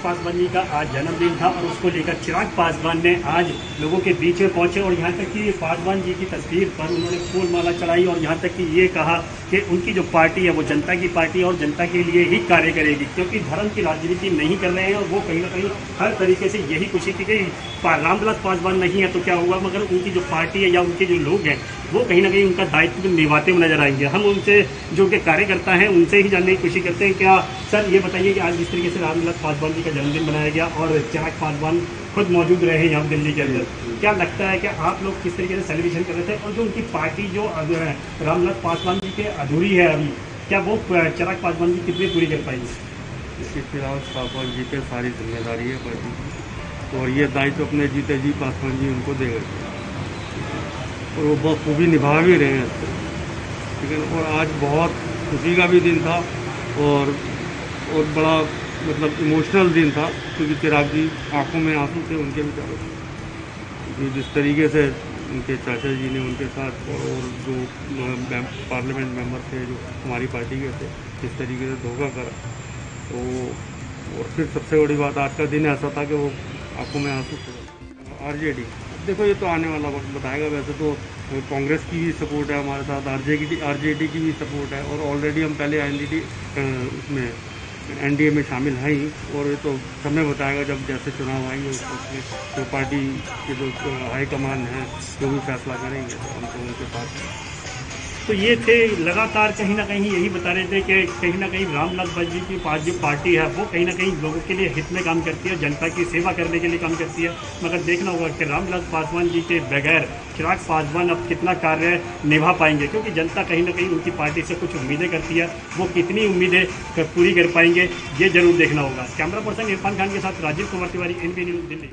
पासवान जी का आज जन्मदिन था और उसको लेकर चिराग पासवान ने आज लोगों के बीच में पहुंचे और यहाँ तक कि पासवान जी की तस्वीर पर उन्होंने फूल माला चढ़ाई और यहाँ तक कि ये कहा कि उनकी जो पार्टी है वो जनता की पार्टी है और जनता के लिए ही कार्य करेगी, क्योंकि धर्म की राजनीति नहीं कर रहे हैं और वो कहीं ना कहीं हर तरीके से यही खुशी की गई। रामविलास पासवान नहीं है तो क्या हुआ, मगर उनकी जो पार्टी है या उनके जो लोग हैं वो कहीं ना कहीं उनका दायित्व निभाते हुए नजर आएंगे। हम उनसे जो उनके कार्यकर्ता हैं उनसे ही जानने की कोशिश करते हैं। क्या सर ये बताइए कि आज जिस तरीके से रामविलास पासवान जी का जन्मदिन मनाया गया और चिराग पासवान खुद मौजूद रहे यहाँ दिल्ली के अंदर, क्या लगता है कि आप लोग किस तरीके से सेलिब्रेशन कर रहे थे और जो उनकी पार्टी जो रामविलास पासवान जी के अधूरी है अभी, क्या वो चिराग पासवान जी कितनी पूरी कर पाएंगे? इसके चिराग पासवान जी पे सारी जिम्मेदारी है पार्टी की और ये दायित्व अपने जीते जी पासवान जी उनको दे गए और वो बखूबी निभा भी रहे हैं, ठीक है। और आज बहुत खुशी का भी दिन था और बड़ा मतलब इमोशनल दिन था, क्योंकि चिराग जी आंखों में आंसू थे उनके विचारों से। जिस तरीके से उनके चाचा जी ने उनके साथ और जो पार्लियामेंट मेंबर थे जो हमारी पार्टी के थे, जिस तरीके से धोखा करा, तो और फिर सबसे बड़ी बात आज का दिन ऐसा था कि वो आंखों में आंसू थे। आरजेडी देखो ये तो आने वाला वक्त बताएगा। वैसे तो कांग्रेस की भी सपोर्ट है हमारे साथ, आरजेडी की भी सपोर्ट है और ऑलरेडी हम पहले उसमें एनडीए में शामिल हैं ही, और ये तो समय बताएगा जब जैसे चुनाव आएंगे उसमें तो पार्टी के जो हाईकमान है जो भी फैसला करेंगे तो हम तो उनके साथ। तो ये थे लगातार कहीं ना कहीं यही बता रहे थे कि कहीं ना कहीं रामविलास जी की जो पार्टी है वो कहीं ना कहीं लोगों के लिए हित में काम करती है, जनता की सेवा करने के लिए काम करती है। मगर देखना होगा कि रामविलास पासवान जी के बगैर चिराग पासवान अब कितना कार्य निभा पाएंगे, क्योंकि जनता कहीं ना कहीं उनकी पार्टी से कुछ उम्मीदें करती है, वो कितनी उम्मीदें पूरी कर पाएंगे ये जरूर देखना होगा। कैमरा पर्सन इरफान खान के साथ राजीव कुमार तिवारी, NB न्यूज़, दिल्ली।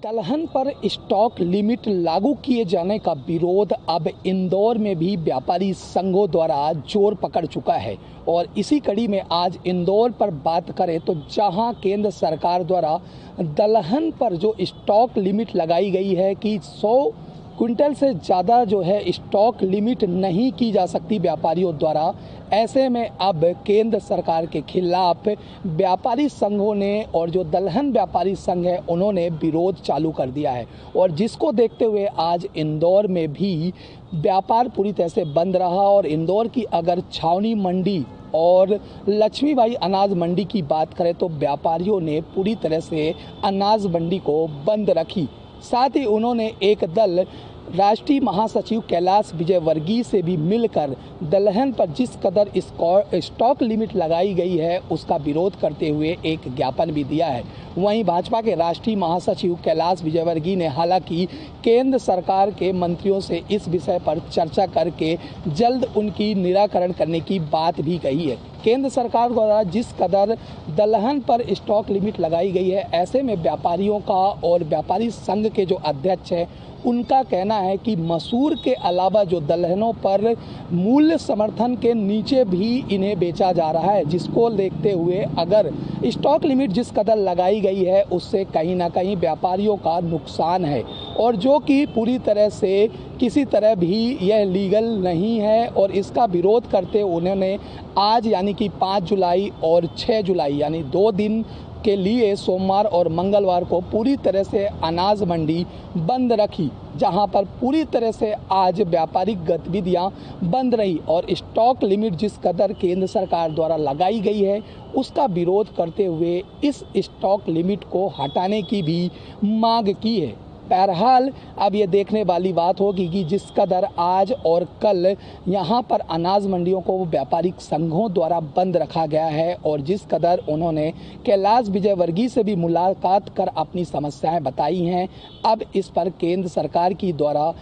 दलहन पर स्टॉक लिमिट लागू किए जाने का विरोध अब इंदौर में भी व्यापारी संघों द्वारा जोर पकड़ चुका है और इसी कड़ी में आज इंदौर पर बात करें तो जहां केंद्र सरकार द्वारा दलहन पर जो स्टॉक लिमिट लगाई गई है कि 100 क्विंटल से ज़्यादा जो है स्टॉक लिमिट नहीं की जा सकती व्यापारियों द्वारा, ऐसे में अब केंद्र सरकार के खिलाफ व्यापारी संघों ने और जो दलहन व्यापारी संघ है उन्होंने विरोध चालू कर दिया है और जिसको देखते हुए आज इंदौर में भी व्यापार पूरी तरह से बंद रहा। और इंदौर की अगर छावनी मंडी और लक्ष्मीबाई अनाज मंडी की बात करें तो व्यापारियों ने पूरी तरह से अनाज मंडी को बंद रखी। साथ ही उन्होंने एक दल राष्ट्रीय महासचिव कैलाश विजयवर्गीय से भी मिलकर दलहन पर जिस कदर स्टॉक लिमिट लगाई गई है उसका विरोध करते हुए एक ज्ञापन भी दिया है। वहीं भाजपा के राष्ट्रीय महासचिव कैलाश विजयवर्गीय ने हालांकि केंद्र सरकार के मंत्रियों से इस विषय पर चर्चा करके जल्द उनकी निराकरण करने की बात भी कही है। केंद्र सरकार द्वारा जिस कदर दलहन पर स्टॉक लिमिट लगाई गई है, ऐसे में व्यापारियों का और व्यापारी संघ के जो अध्यक्ष हैं उनका कहना है कि मसूर के अलावा जो दलहनों पर मूल्य समर्थन के नीचे भी इन्हें बेचा जा रहा है, जिसको देखते हुए अगर स्टॉक लिमिट जिस कदर लगाई गई है उससे कहीं ना कहीं व्यापारियों का नुकसान है और जो कि पूरी तरह से किसी तरह भी यह लीगल नहीं है। और इसका विरोध करते उन्होंने आज यानी कि 5 जुलाई और 6 जुलाई यानी 2 दिन के लिए सोमवार और मंगलवार को पूरी तरह से अनाज मंडी बंद रखी, जहां पर पूरी तरह से आज व्यापारिक गतिविधियां बंद रही और स्टॉक लिमिट जिस कदर केंद्र सरकार द्वारा लगाई गई है उसका विरोध करते हुए इस स्टॉक लिमिट को हटाने की भी मांग की है। बहरहाल अब ये देखने वाली बात होगी कि जिस कदर आज और कल यहाँ पर अनाज मंडियों को व्यापारिक संघों द्वारा बंद रखा गया है और जिस कदर उन्होंने कैलाश विजयवर्गीय से भी मुलाकात कर अपनी समस्याएं बताई हैं, अब इस पर केंद्र सरकार की द्वारा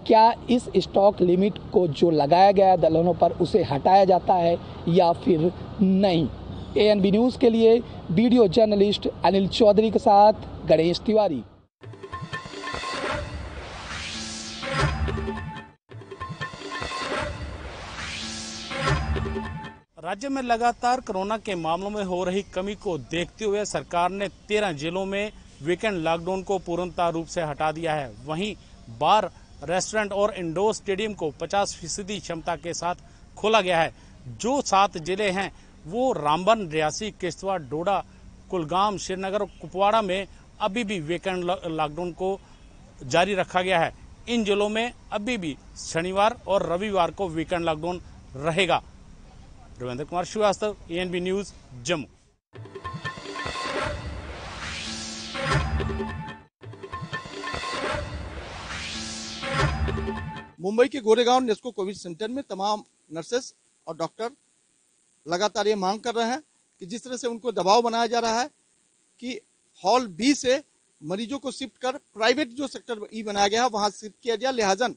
क्या इस स्टॉक लिमिट को जो लगाया गया है दलहनों पर उसे हटाया जाता है या फिर नहीं। ANB न्यूज़ के लिए वीडियो जर्नलिस्ट अनिल चौधरी के साथ गणेश तिवारी। राज्य में लगातार कोरोना के मामलों में हो रही कमी को देखते हुए सरकार ने 13 जिलों में वीकेंड लॉकडाउन को पूर्णतः रूप से हटा दिया है। वहीं बार रेस्टोरेंट और इंडोर स्टेडियम को 50% क्षमता के साथ खोला गया है। जो 7 जिले हैं वो रामबन, रियासी, किश्तवाड़, डोडा, कुलगाम, श्रीनगर और कुपवाड़ा में अभी भी वीकेंड लॉकडाउन को जारी रखा गया है। इन जिलों में अभी भी शनिवार और रविवार को वीकेंड लॉकडाउन रहेगा। Ravindra Kumar Shrivastava, ANB news, Jammu. मुंबई के गोरेगांव नेस्को कोविड सेंटर में तमाम नर्सेस और डॉक्टर लगातार ये मांग कर रहे हैं कि जिस तरह से उनको दबाव बनाया जा रहा है कि हॉल बी से मरीजों को शिफ्ट कर प्राइवेट जो सेक्टर ई बनाया गया है वहां शिफ्ट किया जाए। लिहाजन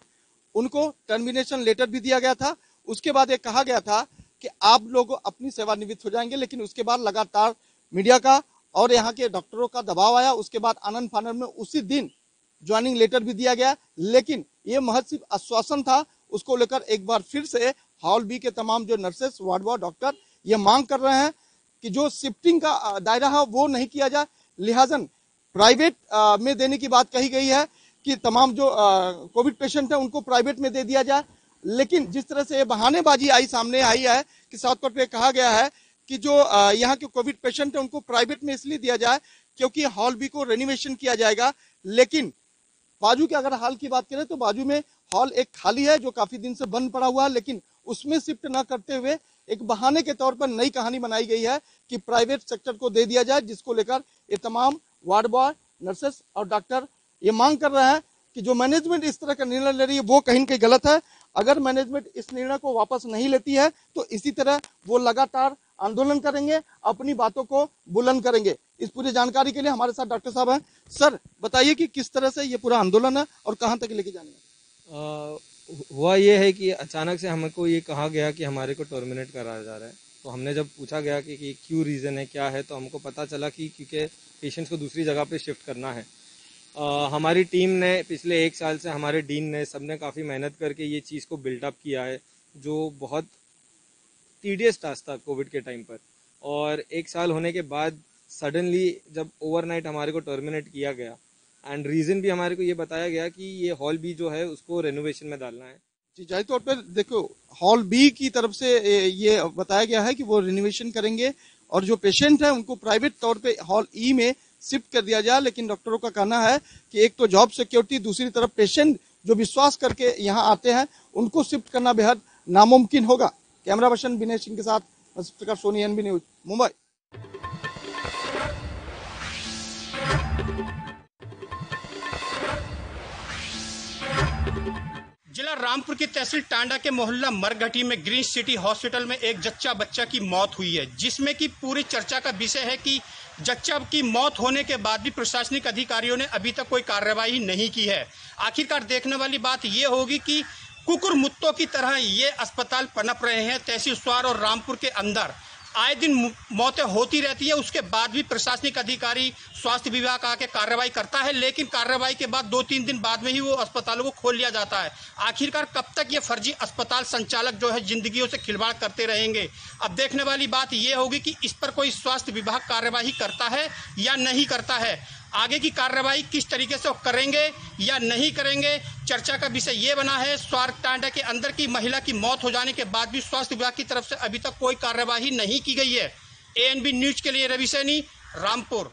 उनको टर्मिनेशन लेटर भी दिया गया था। उसके बाद ये कहा गया था कि आप लोग अपनी सेवानिवृत्त हो जाएंगे, लेकिन उसके बाद लगातार मीडिया का और यहाँ के डॉक्टरों का दबाव आया। उसके बाद आनंद फानंद में उसी दिन ज्वाइनिंग लेटर भी दिया गया, लेकिन ये महज सिर्फ आश्वासन था। उसको लेकर एक बार फिर से हॉल बी के तमाम जो नर्सेस, वार्ड बॉय, डॉक्टर ये मांग कर रहे हैं कि जो शिफ्टिंग का दायरा है वो नहीं किया जाए। लिहाजन प्राइवेट में देने की बात कही गई है कि तमाम जो कोविड पेशेंट है उनको प्राइवेट में दे दिया जाए, लेकिन जिस तरह से बहानेबाजी सामने आई है कि साउथ कोर्ट में कहा गया है कि जो यहाँ के कोविड पेशेंट है उनको प्राइवेट में इसलिए दिया जाए क्योंकि हॉल बी को रेनोवेशन किया जाएगा। लेकिन बाजू के अगर हाल की बात करें तो बाजू में हॉल एक खाली है जो काफी दिन से बंद पड़ा हुआ है, लेकिन उसमें शिफ्ट न करते हुए एक बहाने के तौर पर नई कहानी बनाई गई है कि प्राइवेट सेक्टर को दे दिया जाए, जिसको लेकर ये तमाम वार्ड बॉय, नर्सेस और डॉक्टर ये मांग कर रहे हैं कि जो मैनेजमेंट इस तरह का निर्णय ले रही है वो कहीं न कहीं गलत है। अगर मैनेजमेंट इस निर्णय को वापस नहीं लेती है तो इसी तरह वो लगातार आंदोलन करेंगे, अपनी बातों को बुलंद करेंगे। इस पूरी जानकारी के लिए हमारे साथ डॉक्टर साहब हैं। सर बताइए कि किस तरह से ये पूरा आंदोलन है और कहां तक लेके जाने है? हुआ ये है कि अचानक से हमको ये कहा गया कि हमारे को टर्मिनेट कराया जा रहा है। तो हमने जब पूछा गया कि क्यों रीज़न है, क्या है, तो हमको पता चला कि क्योंकि पेशेंट्स को दूसरी जगह पे शिफ्ट करना है। हमारी टीम ने पिछले 1 साल से, हमारे डीन ने, सबने काफ़ी मेहनत करके ये चीज़ को बिल्डअप किया है, जो बहुत टीडियस टास्क था कोविड के टाइम पर। और 1 साल होने के बाद सडनली जब ओवरनाइट हमारे को टर्मिनेट किया गया, एंड रीज़न भी हमारे को ये बताया गया कि ये हॉल बी जो है उसको रेनोवेशन में डालना है। जी, जाहिर तौर पर देखो हॉल बी की तरफ से ये बताया गया है कि वो रिनोवेशन करेंगे और जो पेशेंट है उनको प्राइवेट तौर पे हॉल ई में शिफ्ट कर दिया जाए। लेकिन डॉक्टरों का कहना है कि एक तो जॉब सिक्योरिटी, दूसरी तरफ पेशेंट जो विश्वास करके यहाँ आते हैं उनको शिफ्ट करना बेहद नामुमकिन होगा। कैमरा पर्सन विनय सिंह के साथ पत्रकार सोनी, ANB न्यूज, मुंबई। जिला रामपुर की तहसील टांडा के मोहल्ला मरघटी में ग्रीन सिटी हॉस्पिटल में एक जच्चा बच्चा की मौत हुई है, जिसमें कि पूरी चर्चा का विषय है कि जच्चा की मौत होने के बाद भी प्रशासनिक अधिकारियों ने अभी तक कोई कार्रवाई नहीं की है। आखिरकार देखने वाली बात ये होगी कि कुकुर मुत्तों की तरह ये अस्पताल पनप रहे हैं। तहसील स्वार और रामपुर के अंदर आए दिन मौतें होती रहती है, उसके बाद भी प्रशासनिक अधिकारी, स्वास्थ्य विभाग आके कार्रवाई करता है, लेकिन कार्रवाई के बाद 2-3 दिन बाद में ही वो अस्पतालों को खोल लिया जाता है। आखिरकार कब तक ये फर्जी अस्पताल संचालक जो है जिंदगियों से खिलवाड़ करते रहेंगे? अब देखने वाली बात ये होगी कि इस पर कोई स्वास्थ्य विभाग कार्रवाई करता है या नहीं करता है। आगे की कार्रवाई किस तरीके से करेंगे या नहीं करेंगे, चर्चा का विषय ये बना है। स्वार टांडा के अंदर की महिला की मौत हो जाने के बाद भी स्वास्थ्य विभाग की तरफ से अभी तक कोई कार्रवाई नहीं की गई है। ANB न्यूज के लिए रवि सैनी, रामपुर।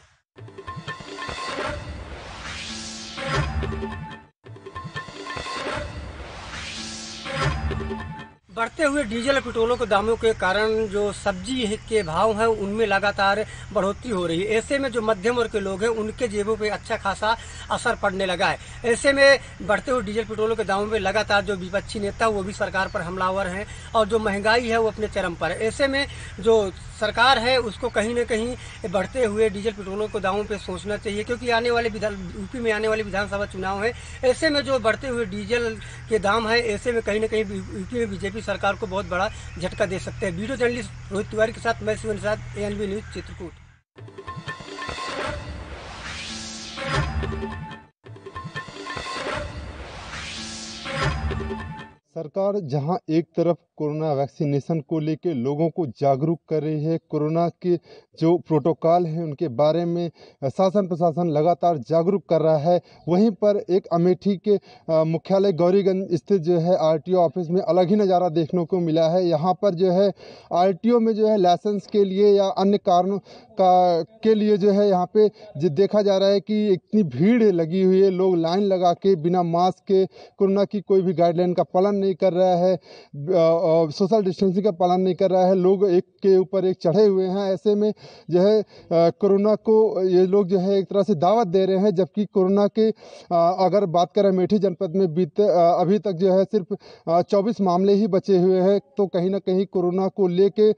बढ़ते हुए डीजल पेट्रोलों के दामों के कारण जो सब्जी के भाव हैं उनमें लगातार बढ़ोतरी हो रही है। ऐसे में जो मध्यम वर्ग के लोग हैं उनके जेबों पे अच्छा खासा असर पड़ने लगा है। ऐसे में बढ़ते हुए डीजल पेट्रोलों के दामों में लगातार जो विपक्षी नेता वो भी सरकार पर हमलावर हैं और जो महंगाई है वो अपने चरम पर है। ऐसे में जो सरकार है उसको कहीं न कहीं बढ़ते हुए डीजल पेट्रोलों के दामों पे सोचना चाहिए, क्योंकि आने वाले यूपी में आने वाले विधानसभा चुनाव है। ऐसे में जो बढ़ते हुए डीजल के दाम है, ऐसे में कहीं न कहीं यूपी में बीजेपी सरकार को बहुत बड़ा झटका दे सकते हैं। वीडियो जर्नलिस्ट रोहित तिवारी के साथ मैं शिवन साथ, ANB न्यूज, चित्रकूट। सरकार जहां एक तरफ कोरोना वैक्सीनेशन को लेकर लोगों को जागरूक कर रही है। कोरोना के जो प्रोटोकॉल हैं उनके बारे में शासन प्रशासन लगातार जागरूक कर रहा है। वहीं पर एक अमेठी के मुख्यालय गौरीगंज स्थित जो है आरटीओ ऑफिस में अलग ही नज़ारा देखने को मिला है। यहाँ पर जो है आरटीओ में जो है लाइसेंस के लिए या अन्य कारणों के लिए जो है यहाँ पे जो देखा जा रहा है कि इतनी भीड़ लगी हुई है, लोग लाइन लगा के बिना मास्क के, कोरोना की कोई भी गाइडलाइन का पालन नहीं कर रहा है, सोशल डिस्टेंसिंग का पालन नहीं कर रहा है, लोग एक के ऊपर एक चढ़े हुए हैं। ऐसे में जो है कोरोना को ये लोग जो है एक तरह से दावत दे रहे हैं, जबकि कोरोना के अगर बात करें अमेठी जनपद में अभी तक जो है सिर्फ 24 मामले ही बचे हुए हैं। तो कहीं ना कहीं कोरोना को लेके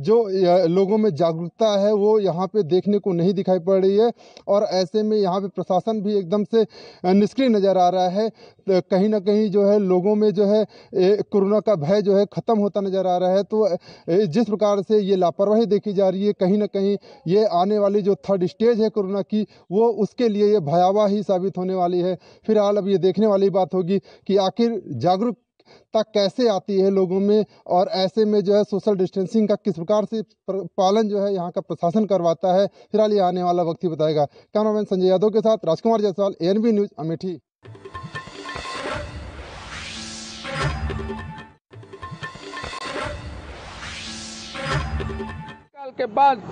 जो लोगों में जागरूकता है वो यहाँ पे देखने को नहीं दिखाई पड़ रही है, और ऐसे में यहाँ पे प्रशासन भी एकदम से निष्क्रिय नज़र आ रहा है। कहीं ना कहीं जो है लोगों में जो है कोरोना का भय जो है ख़त्म होता नज़र आ रहा है। तो जिस प्रकार से ये लापरवाही देखी जा रही है, कहीं ना कहीं ये आने वाली जो थर्ड स्टेज है कोरोना की, वो उसके लिए ये भयावह ही साबित होने वाली है। फिलहाल अब ये देखने वाली बात होगी कि आखिर जागरूकता कैसे आती है लोगों में, और ऐसे में जो है सोशल डिस्टेंसिंग का किस प्रकार से पालन जो है यहाँ का प्रशासन करवाता है। फिलहाल ये आने वाला वक्त ही बताएगा। कैमरामैन संजय यादव के साथ राजकुमार जायसवाल, ANB न्यूज़, अमेठी। साल के बाद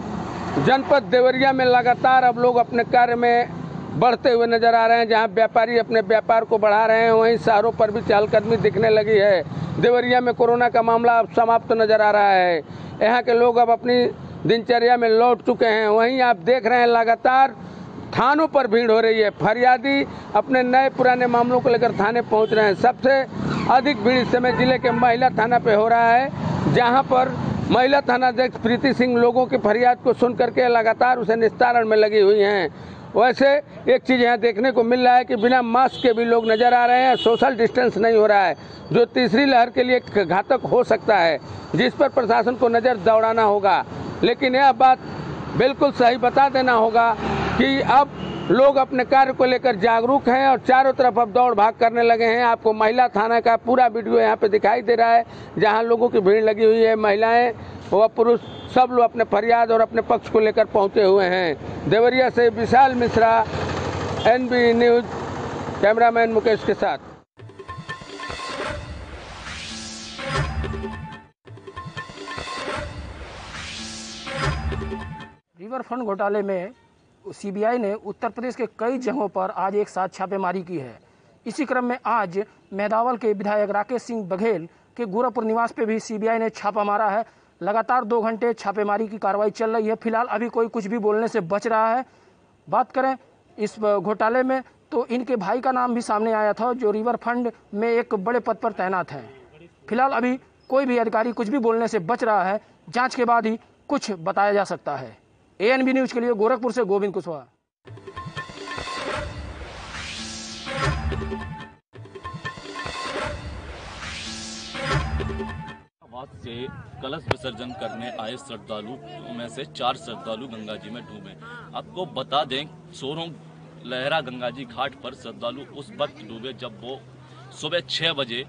जनपद देवरिया में लगातार अब लोग अपने कार्य में बढ़ते हुए नजर आ रहे हैं। जहां व्यापारी अपने व्यापार को बढ़ा रहे हैं, वहीं शहरों पर भी चहलकदमी दिखने लगी है। देवरिया में कोरोना का मामला अब समाप्त नजर आ रहा है। यहाँ के लोग अब अपनी दिनचर्या में लौट चुके हैं। वहीं आप देख रहे हैं लगातार थानों पर भीड़ हो रही है। फरियादी अपने नए पुराने मामलों को लेकर थाने पहुँच रहे हैं। सबसे अधिक भीड़ इस समय जिले के महिला थाना पे हो रहा है, जहाँ पर महिला थानाध्यक्ष प्रीति सिंह लोगों की फरियाद को सुन करके लगातार उसे निस्तारण में लगी हुई हैं। वैसे एक चीज़ यहाँ देखने को मिल रहा है कि बिना मास्क के भी लोग नज़र आ रहे हैं। सोशल डिस्टेंस नहीं हो रहा है, जो तीसरी लहर के लिए घातक हो सकता है, जिस पर प्रशासन को नज़र दौड़ाना होगा। लेकिन यह बात बिल्कुल सही बता देना होगा कि अब लोग अपने कार्य को लेकर जागरूक हैं और चारों तरफ अब दौड़ भाग करने लगे हैं। आपको महिला थाना का पूरा वीडियो यहाँ पे दिखाई दे रहा है, जहाँ लोगों की भीड़ लगी हुई है। महिलाएं व पुरुष सब लोग अपने फरियाद और अपने पक्ष को लेकर पहुँचे हुए हैं। देवरिया से Vishal Mishra, ANB news, cameraman Mukesh के साथ। रिवर फ्रंट घोटाले में CBI ने उत्तर प्रदेश के कई जगहों पर आज एक साथ छापेमारी की है। इसी क्रम में आज मेदावल के विधायक राकेश सिंह बघेल के गोरखपुर निवास पे भी CBI ने छापा मारा है। लगातार 2 घंटे छापेमारी की कार्रवाई चल रही है। फिलहाल अभी कोई कुछ भी बोलने से बच रहा है। बात करें इस घोटाले में तो इनके भाई का नाम भी सामने आया था, जो रिवर फ्रंट में एक बड़े पद पर तैनात हैं। फिलहाल अभी कोई भी अधिकारी कुछ भी बोलने से बच रहा है। जाँच के बाद ही कुछ बताया जा सकता है। ANB न्यूज़ के लिए गोरखपुर से गोविंद कुशवाहा। से कलश विसर्जन करने आए श्रद्धालु में से 4 श्रद्धालु गंगा जी में डूबे। आपको बता दें, सोरों लहरा गंगा जी घाट पर श्रद्धालु उस वक्त डूबे जब वो सुबह 6 बजे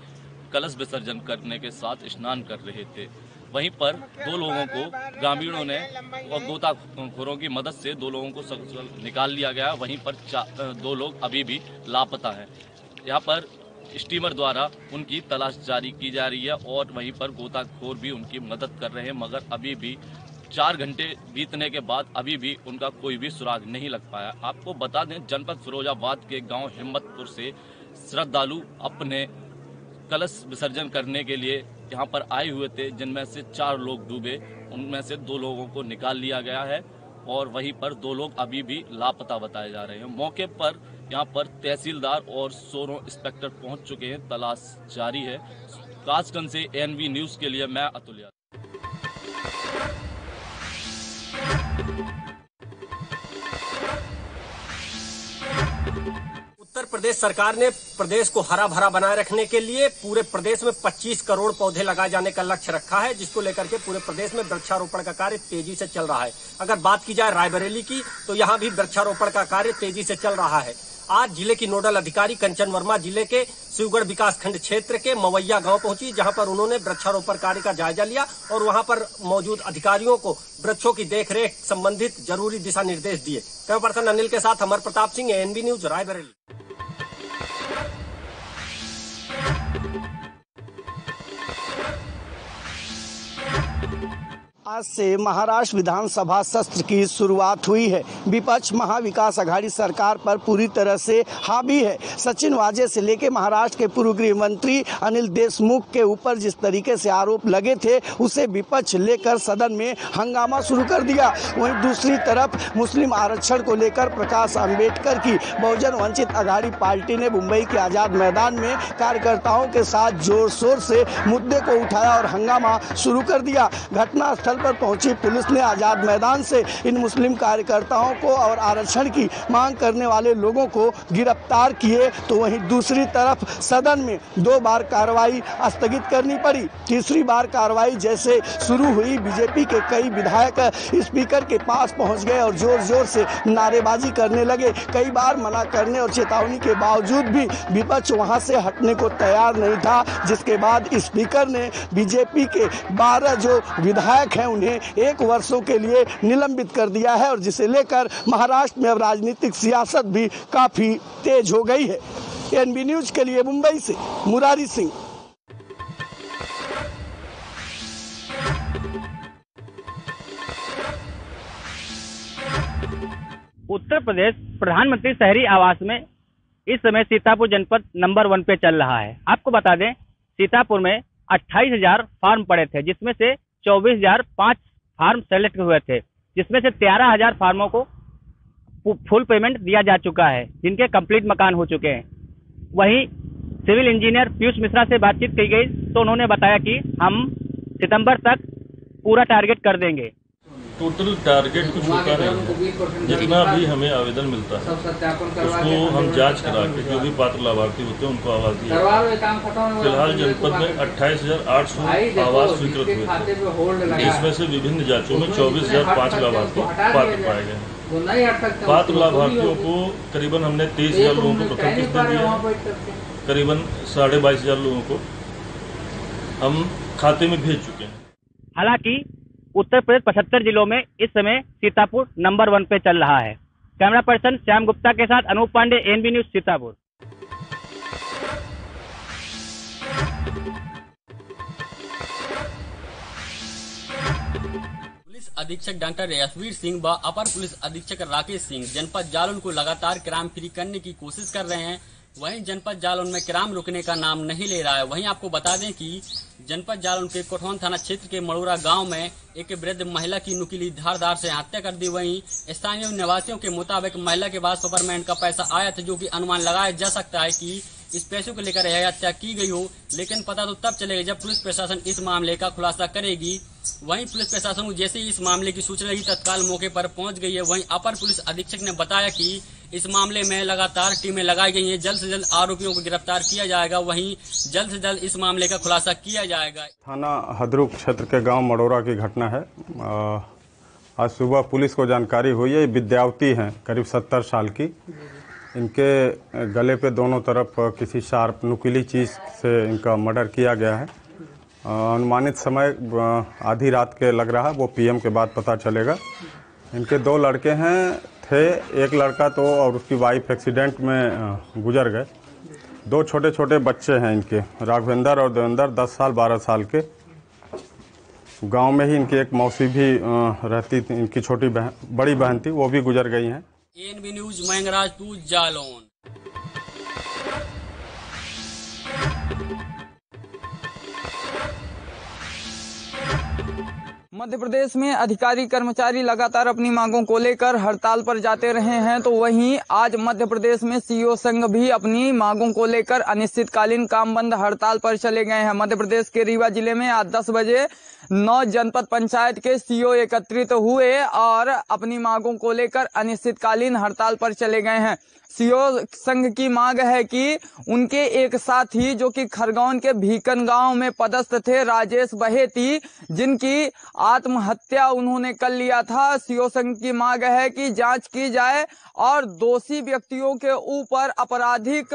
कलश विसर्जन करने के साथ स्नान कर रहे थे। वहीं पर 2 लोगों को ग्रामीणों ने और गोताखोरों की मदद से 2 लोगों को निकाल लिया गया। वहीं पर 2 लोग अभी भी लापता हैं। यहाँ पर स्टीमर द्वारा उनकी तलाश जारी की जा रही है और वहीं पर गोताखोर भी उनकी मदद कर रहे हैं, मगर अभी भी 4 घंटे बीतने के बाद अभी भी उनका कोई भी सुराग नहीं लग पाया। आपको बता दें, जनपद फिरोजाबाद के गांव हिम्मतपुर से श्रद्धालु अपने कलश विसर्जन करने के लिए यहाँ पर आए हुए थे, जिनमें से 4 लोग डूबे। उनमें से 2 लोगों को निकाल लिया गया है और वहीं पर 2 लोग अभी भी लापता बताए जा रहे हैं। मौके पर यहाँ पर तहसीलदार और सोरों इंस्पेक्टर पहुँच चुके हैं। तलाश जारी है। कासगंज से ANB न्यूज़ के लिए मैं अतुल यादव। उत्तर प्रदेश सरकार ने प्रदेश को हरा भरा बनाए रखने के लिए पूरे प्रदेश में 25 करोड़ पौधे लगाए जाने का लक्ष्य रखा है, जिसको लेकर के पूरे प्रदेश में वृक्षारोपण का कार्य तेजी से चल रहा है। अगर बात की जाए रायबरेली की, तो यहाँ भी वृक्षारोपण का कार्य तेजी से चल रहा है। आज जिले की नोडल अधिकारी कंचन वर्मा जिले के शिवगढ़ विकासखंड क्षेत्र के मवैया गांव पहुंची, जहां पर उन्होंने वृक्षारोपण कार्य का जायजा लिया और वहां पर मौजूद अधिकारियों को वृक्षों की देखरेख संबंधित जरूरी दिशा निर्देश दिए। कैमरा पर्सन अनिल के साथ अमर प्रताप सिंह, एएनबी न्यूज, रायबरेली। आज से महाराष्ट्र विधानसभा सत्र की शुरुआत हुई है। विपक्ष महाविकास आघाड़ी सरकार पर पूरी तरह से हावी है। सचिन वाजे से लेकर महाराष्ट्र के पूर्व गृह मंत्री अनिल देशमुख के ऊपर जिस तरीके से आरोप लगे थे, उसे विपक्ष लेकर सदन में हंगामा शुरू कर दिया। वहीं दूसरी तरफ मुस्लिम आरक्षण को लेकर प्रकाश अंबेडकर की बहुजन वंचित आघाड़ी पार्टी ने मुंबई के आजाद मैदान में कार्यकर्ताओं के साथ जोर शोर से मुद्दे को उठाया और हंगामा शुरू कर दिया। घटनास्थल पर पहुंची पुलिस ने आजाद मैदान से इन मुस्लिम कार्यकर्ताओं को और आरक्षण की मांग करने वाले लोगों को गिरफ्तार किए, तो वहीं दूसरी तरफ सदन में 2 बार कार्रवाई स्थगित करनी पड़ी। तीसरी बार कार्रवाई जैसे शुरू हुई, बीजेपी के कई विधायक स्पीकर के पास पहुंच गए और जोर जोर से नारेबाजी करने लगे। कई बार मना करने और चेतावनी के बावजूद भी विपक्ष वहां से हटने को तैयार नहीं था, जिसके बाद स्पीकर ने बीजेपी के 12 जो विधायक हैं उन्हें 1 वर्षों के लिए निलंबित कर दिया है और जिसे लेकर महाराष्ट्र में अब राजनीतिक सियासत भी काफी तेज हो गई है। एएनबी न्यूज के लिए मुंबई से मुरारी सिंह। उत्तर प्रदेश प्रधानमंत्री शहरी आवास में इस समय सीतापुर जनपद नंबर 1 पे चल रहा है। आपको बता दें, सीतापुर में 28,000 फार्म पड़े थे, जिसमें से 24,005 फार्म सेलेक्ट हुए थे, जिसमें से 13,000 फार्मों को फुल पेमेंट दिया जा चुका है, जिनके कंप्लीट मकान हो चुके हैं। वहीं सिविल इंजीनियर पीयूष मिश्रा से बातचीत की गई तो उन्होंने बताया कि हम सितंबर तक पूरा टारगेट कर देंगे। टोटल टारगेट कुछ होता नहीं है, जितना भी हमें आवेदन मिलता है उसको हम जांच करा के जो भी पात्र लाभार्थी होते हैं उनको आवास दिया। फिलहाल जनपद में 28,800 आवास स्वीकृत हुए थे। इसमें से विभिन्न जांचों में 24,005 लाभार्थी पात्र पाए गए। पात्र लाभार्थियों को करीबन हमने 23,000 लोगों को प्रथम किस्त दे दिया, करीबन 22,500 लोगों को हम खाते में भेज चुके हैं। हालांकि उत्तर प्रदेश 75 जिलों में इस समय सीतापुर नंबर 1 पे चल रहा है। कैमरा पर्सन श्याम गुप्ता के साथ Anoop Pandey, ANB news, Sitapur. Police अधीक्षक डॉक्टर यशवीर सिंह व अपर पुलिस अधीक्षक राकेश सिंह जनपद जालौन को लगातार क्राइम फ्री करने की कोशिश कर रहे हैं। वहीं जनपद जालौन में क्राइम रुकने का नाम नहीं ले रहा है। वहीं आपको बता दें कि जनपद जालौन के कोठौन थाना क्षेत्र के मड़ोरा गांव में एक वृद्ध महिला की नुकीली धारदार से हत्या कर दी। वहीं स्थानीय निवासियों के मुताबिक महिला के पास सुपरमैन का पैसा आया था, जो कि अनुमान लगाया जा सकता है कि इस पैसों को लेकर यह हत्या की गई हो, लेकिन पता तो तब चलेगा जब पुलिस प्रशासन इस मामले का खुलासा करेगी। वहीं पुलिस प्रशासन को जैसे ही इस मामले की सूचना लगी तत्काल मौके पर पहुंच गई है। वहीं अपर पुलिस अधीक्षक ने बताया कि इस मामले में लगातार टीमें लगाई गई हैं, जल्द से जल्द आरोपियों को गिरफ्तार किया जाएगा। वहीं जल्द से जल्द इस मामले का खुलासा किया जाएगा। थाना हदरुक क्षेत्र के गांव मड़ोरा की घटना है। आज सुबह पुलिस को जानकारी हुई है, विद्यावती हैं करीब 70 साल की। इनके गले पे दोनों तरफ किसी शार्प नुकीली चीज़ से इनका मर्डर किया गया है। अनुमानित समय आधी रात के लग रहा है, वो पीएम के बाद पता चलेगा। इनके 2 लड़के थे, एक लड़का तो और उसकी वाइफ एक्सीडेंट में गुजर गए। 2 छोटे छोटे बच्चे हैं इनके, राघवेंद्र और देवेंद्र, 10 साल 12 साल के। गांव में ही इनकी एक मौसी भी रहती थी, इनकी बड़ी बहन थी, वो भी गुजर गई हैं। ANB news Mahangrajpur Jalaun. मध्य प्रदेश में अधिकारी कर्मचारी लगातार अपनी मांगों को लेकर हड़ताल पर जाते रहे हैं, तो वहीं आज मध्य प्रदेश में सीओ संघ भी अपनी मांगों को लेकर अनिश्चितकालीन काम बंद हड़ताल पर चले गए हैं। मध्य प्रदेश के रीवा जिले में आज 10 बजे 9 जनपद पंचायत के सीओ एकत्रित हुए और अपनी मांगों को लेकर अनिश्चितकालीन हड़ताल पर चले गए हैं। सीओ संघ की मांग है कि उनके एक साथी जो कि खरगोन के भीकन गांव में पदस्थ थे, राजेश बहेती, जिनकी आत्महत्या उन्होंने कर लिया था। सीओ संघ की मांग है कि जांच की जाए और दोषी व्यक्तियों के ऊपर आपराधिक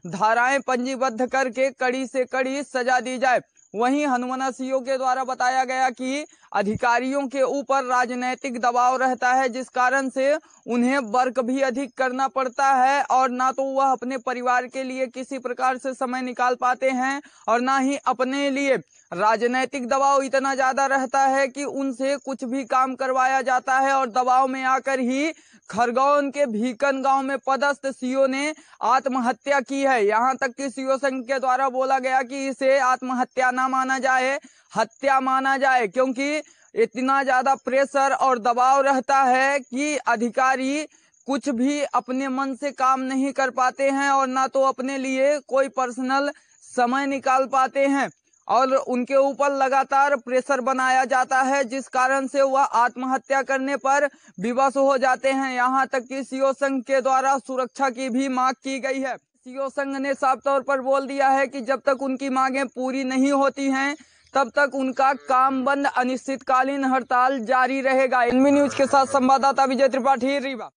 धाराएं पंजीबद्ध करके कड़ी से कड़ी सजा दी जाए। वहीं हनुमाना सीओ के द्वारा बताया गया कि अधिकारियों के ऊपर राजनीतिक दबाव रहता है, जिस कारण से उन्हें वर्क भी अधिक करना पड़ता है और ना तो वह अपने परिवार के लिए किसी प्रकार से समय निकाल पाते हैं और ना ही अपने लिए। राजनीतिक दबाव इतना ज्यादा रहता है कि उनसे कुछ भी काम करवाया जाता है और दबाव में आकर ही खरगोन के भीकन गांव में पदस्थ सीओ ने आत्महत्या की है। यहां तक कि सीओ संघ के द्वारा बोला गया कि इसे आत्महत्या ना माना जाए, हत्या माना जाए, क्योंकि इतना ज्यादा प्रेशर और दबाव रहता है कि अधिकारी कुछ भी अपने मन से काम नहीं कर पाते हैं और ना तो अपने लिए कोई पर्सनल समय निकाल पाते हैं और उनके ऊपर लगातार प्रेशर बनाया जाता है, जिस कारण से वह आत्महत्या करने पर विवश हो जाते हैं। यहाँ तक कि सीओ संघ के द्वारा सुरक्षा की भी मांग की गई है। सीओ संघ ने साफ तौर पर बोल दिया है कि जब तक उनकी मांगें पूरी नहीं होती हैं तब तक उनका काम बंद अनिश्चितकालीन हड़ताल जारी रहेगा। एनबी न्यूज के साथ संवाददाता विजय त्रिपाठी, रीवा।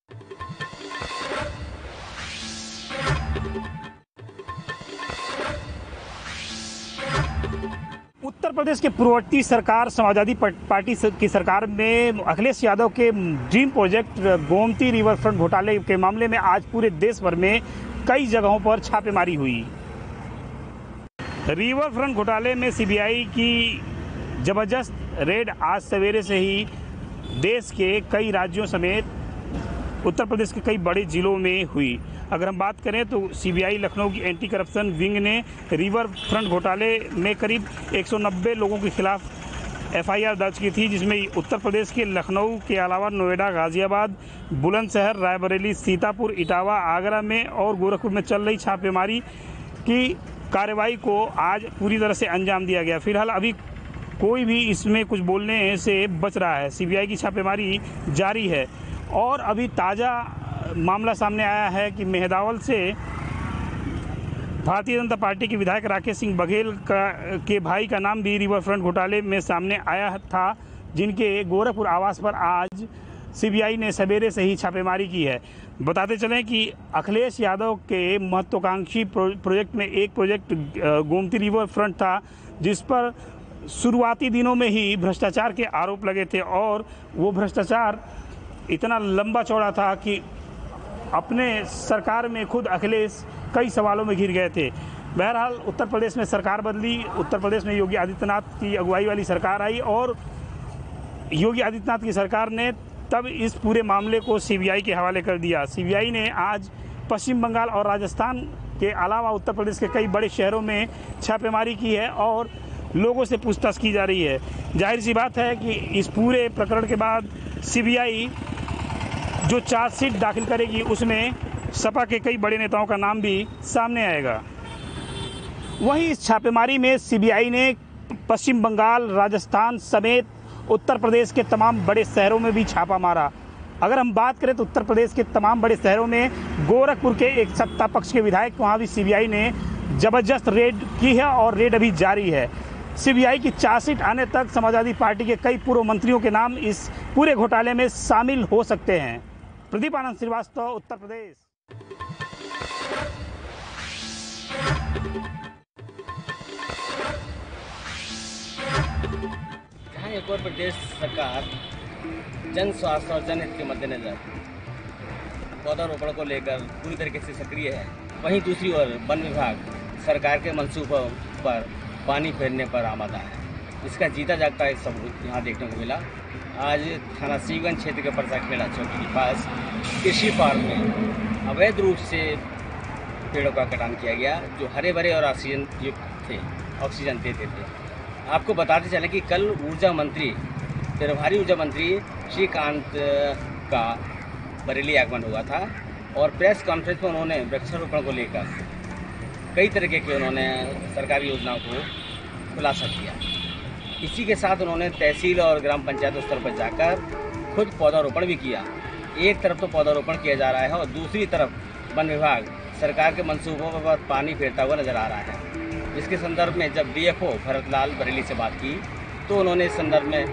उत्तर प्रदेश के पूर्ववर्ती सरकार समाजवादी पार्टी की सरकार में अखिलेश यादव के dream project Gomti river front घोटाले के मामले में आज पूरे देश भर में कई जगहों पर छापेमारी हुई। रिवर फ्रंट घोटाले में सीबीआई की जबरदस्त रेड आज सवेरे से ही देश के कई राज्यों समेत उत्तर प्रदेश के कई बड़े जिलों में हुई। अगर हम बात करें तो सीबीआई लखनऊ की एंटी करप्शन विंग ने रिवर फ्रंट घोटाले में करीब 190 लोगों के खिलाफ एफआईआर दर्ज की थी, जिसमें उत्तर प्रदेश के लखनऊ के अलावा नोएडा, गाजियाबाद, बुलंदशहर, रायबरेली, सीतापुर, इटावा, आगरा में और गोरखपुर में चल रही छापेमारी की कार्रवाई को आज पूरी तरह से अंजाम दिया गया। फिलहाल अभी कोई भी इसमें कुछ बोलने से बच रहा है। सीबीआई की छापेमारी जारी है और अभी ताज़ा मामला सामने आया है कि मेहदावल से भारतीय जनता पार्टी के विधायक राकेश सिंह बघेल के भाई का नाम भी रिवर फ्रंट घोटाले में सामने आया था, जिनके गोरखपुर आवास पर आज सीबीआई ने सवेरे से ही छापेमारी की है। बताते चलें कि अखिलेश यादव के महत्वाकांक्षी प्रोजेक्ट में एक प्रोजेक्ट गोमती रिवर फ्रंट था, जिस पर शुरुआती दिनों में ही भ्रष्टाचार के आरोप लगे थे और वो भ्रष्टाचार इतना लंबा चौड़ा था कि अपने सरकार में खुद अखिलेश कई सवालों में घिर गए थे। बहरहाल उत्तर प्रदेश में सरकार बदली, उत्तर प्रदेश में योगी आदित्यनाथ की अगुवाई वाली सरकार आई और योगी आदित्यनाथ की सरकार ने तब इस पूरे मामले को सीबीआई के हवाले कर दिया। सीबीआई ने आज पश्चिम बंगाल और राजस्थान के अलावा उत्तर प्रदेश के कई बड़े शहरों में छापेमारी की है और लोगों से पूछताछ की जा रही है। जाहिर सी बात है कि इस पूरे प्रकरण के बाद सीबीआई जो चार्जशीट दाखिल करेगी उसमें सपा के कई बड़े नेताओं का नाम भी सामने आएगा। वहीं इस छापेमारी में सीबीआई ने पश्चिम बंगाल, राजस्थान समेत उत्तर प्रदेश के तमाम बड़े शहरों में भी छापा मारा। अगर हम बात करें तो उत्तर प्रदेश के तमाम बड़े शहरों में गोरखपुर के एक सत्ता पक्ष के विधायक, वहाँ भी सीबीआई ने जबरदस्त रेड की है और रेड अभी जारी है। सीबीआई की चार्जशीट आने तक समाजवादी पार्टी के कई पूर्व मंत्रियों के नाम इस पूरे घोटाले में शामिल हो सकते हैं। प्रदीप आनंद श्रीवास्तव, उत्तर प्रदेश। एक और प्रदेश सरकार जन स्वास्थ्य और जनहित के मद्देनजर पौधारोपण को लेकर पूरी तरीके से सक्रिय है, वहीं दूसरी ओर वन विभाग सरकार के मंसूबों पर पानी फेरने पर आमादा है। इसका जीता जागता एक सबूत यहाँ देखने को मिला। आज थाना सीवगंज क्षेत्र के परसाखेड़ा चौकी के पास कृषि फार्म में अवैध रूप से पेड़ों का कटान किया गया, जो हरे भरे और ऑक्सीजन युक्त थे, ऑक्सीजन देते थे। आपको बताते चले कि कल ऊर्जा मंत्री, प्रभारी ऊर्जा मंत्री श्रीकांत का बरेली आगमन हुआ था और प्रेस कॉन्फ्रेंस में उन्होंने वृक्षारोपण को लेकर कई तरीके के उन्होंने सरकारी योजनाओं को खुलासा किया। इसी के साथ उन्होंने तहसील और ग्राम पंचायत स्तर पर जाकर खुद पौधारोपण भी किया। एक तरफ तो पौधारोपण किया जा रहा है और दूसरी तरफ वन विभाग सरकार के मंसूबों पर पानी फेरता हुआ नजर आ रहा है। इसके संदर्भ में जब डीएफओ भरतलाल बरेली से बात की तो उन्होंने इस संदर्भ में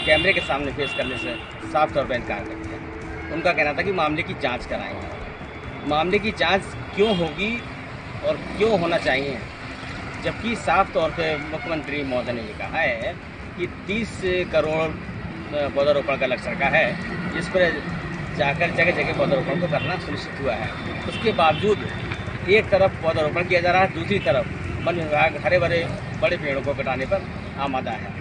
कैमरे के सामने पेश करने से साफ तौर पर इनकार कर दिया। उनका कहना था कि मामले की जांच कराएंगे। मामले की जांच क्यों होगी और क्यों होना चाहिए, जबकि साफ तौर पे मुख्यमंत्री महोदय ने ये कहा है कि 30 करोड़ पौधारोपण का लक्ष्य रखा है, जिस पर जाकर जगह जगह पौधारोपण को करना सुनिश्चित हुआ है। उसके बावजूद एक तरफ पौधारोपण किया जा रहा है, दूसरी तरफ वन विभाग हरे भरे बड़े पेड़ों को कटाने पर आमादा है।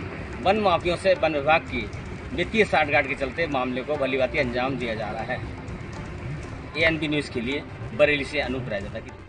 वन माफियों से वन विभाग की वित्तीय साठगांठ के चलते मामले को भलीभांति अंजाम दिया जा रहा है। ANB न्यूज़ के लिए बरेली से अनूप रायजादा की